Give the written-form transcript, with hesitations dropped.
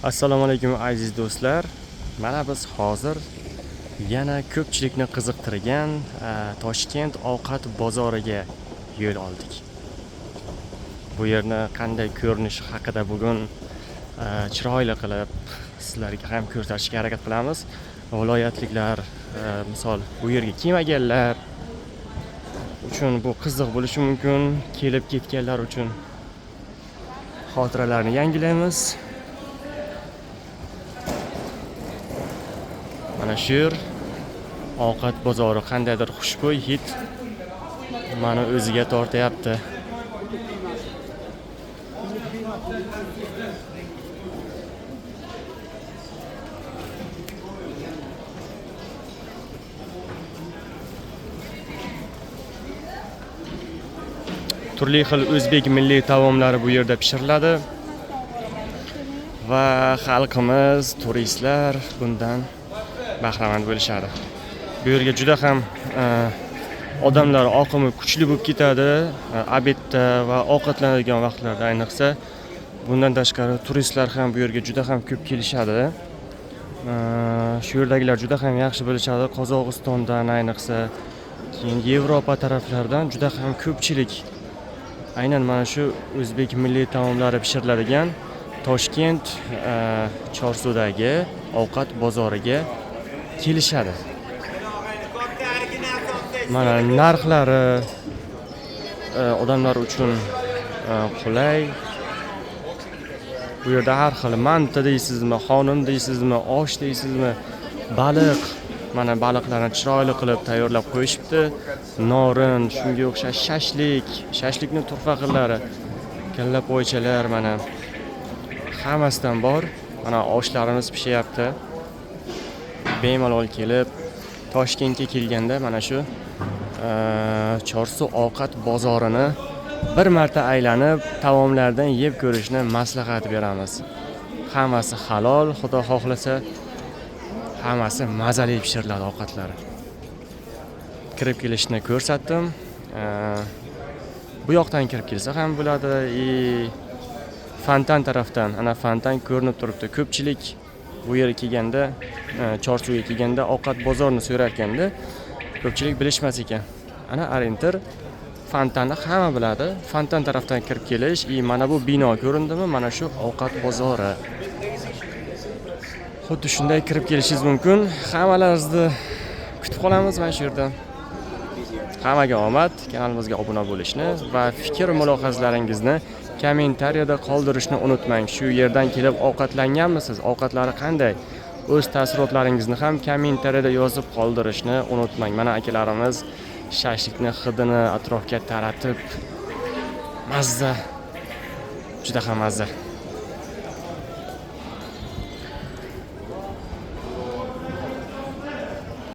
Assalomu alaykum aziz do'stlar. Mana biz hozir yana ko'pchilikni qiziqtirgan Toshkent ovqat bozoriga yo'l oldik. Bu yerni qanday ko'rinishi haqida bugun chiroyli qilib sizlarga ham ko'rsatishga harakat qilamiz. Viloyatliklar, misol bu yerga kelmaganlar uchun bu qiziq bo'lishi mumkin, kelib ketganlar uchun xotiralarni yangilaymiz. Mana shu yer ovqat bozori, qandaydir xushbo'y hid mani o'ziga tortyapti. Turli xil o'zbek milliy taomlari bu yerda pishiriladi va xalqimiz, turistlar bundan bahramand bo'lishadi. Bu yerga juda ham odamlar oqimi kuchli bo'lib ketadi, obedda va ovqatlanadigan vaqtlarda ayniqsa. Bundan tashqari turistlar ham bu yerga juda ham ko'p kelishadi. Shu yerdagilar juda ham yaxshi bilishadi. Qozog'istondan ayniqsa, keyin Yevropa taraflaridan juda ham ko'pchilik aynan mana shu o'zbek milliy taomlari pishiriladigan Toshkent Chorsudagi ovqat bozoriga kelishadi. Mana narxlari odamlar uchun qulay. Bu yerda har xil manta deysizmi, xonim deysizmi, osh deysizmi, baliq. Mana baliqlarni chiroyli qilib tayyorlab qo'yishibdi. Norin, shunga o'xshash shashlikni turfa xillari, kalla poychalar mana hammasidan bor. Mana oshlarimiz pishyapti. Bemalol kelib Toshkentga kelganda mana shu Chorsu ovqat bozorini bir marta aylanib taomlardan yeb ko'rishni maslahat beramiz. Hammasi halol, Xudo xohlasa hammasi mazali pishiriladi ovqatlari. Kirib kelishni ko'rsatdim. Bu yoqdan kirib kelsa ham bo'ladi. Fontan tarafdan, ana fontan ko'rinib turibdi. Ko'pchilik bu yerga kelganda, Chorsuga kelganda ovqat bozorini so'rayotganda ko'pchilik bilishmas ekan. Ana Arinter fontanni hamma biladi. Fontan tarafdan kirib kelish, mana bu bino ko'rindimi? Mana shu ovqat bozori. Xuddi shunday kirib kelishingiz mumkin. Hammalaringizni kutib qolamiz mana shu yerda. Hammaga omad, kanalimizga obuna bo'lishni va fikr mulohazalaringizni kommentariyada qoldirishni unutmang. Shu yerdan kelib ovqatlanganmisiz? Ovqatlari qanday? O'z taassurotlaringizni ham kommentariyada yozib qoldirishni unutmang. Mana akalarimiz shashlikni hidini atrofga taratib mazza, juda ham mazza.